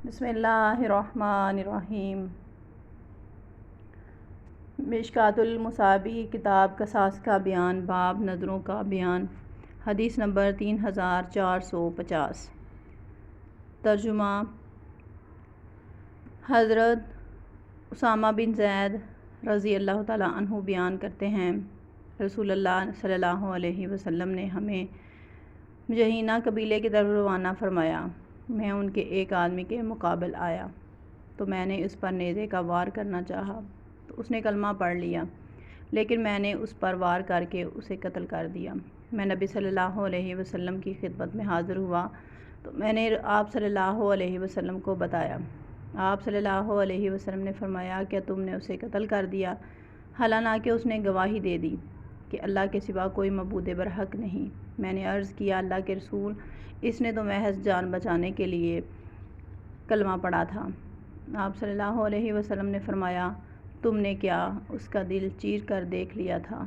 بسم اللہ الرحمن الرحیم۔ مشکوٰۃ المصابیح کتاب قصاص کا بیان، باب نظروں کا بیان، حدیث نمبر 3450۔ ترجمہ۔ حضرت اسامہ بن زید رضی اللہ تعالیٰ عنہ بیان کرتے ہیں، رسول اللہ صلی اللہ علیہ وسلم نے ہمیں مجہینہ قبیلے کی طرف روانہ فرمایا۔ میں ان کے ایک آدمی کے مقابل آیا تو میں نے اس پر نیزے کا وار کرنا چاہا تو اس نے کلمہ پڑھ لیا، لیکن میں نے اس پر وار کر کے اسے قتل کر دیا۔ میں نبی صلی اللہ علیہ وسلم کی خدمت میں حاضر ہوا تو میں نے آپ صلی اللہ علیہ وسلم کو بتایا۔ آپ صلی اللہ علیہ وسلم نے فرمایا، کیا تم نے اسے قتل کر دیا؟ حالانکہ اس نے گواہی دے دی کہ اللہ کے سوا کوئی معبود برحق نہیں۔ میں نے عرض کیا، اللہ کے رسول، اس نے تو محض جان بچانے کے لیے کلمہ پڑھا تھا۔ آپ صلی اللہ علیہ وسلم نے فرمایا، تم نے کیا اس کا دل چیر کر دیکھ لیا تھا؟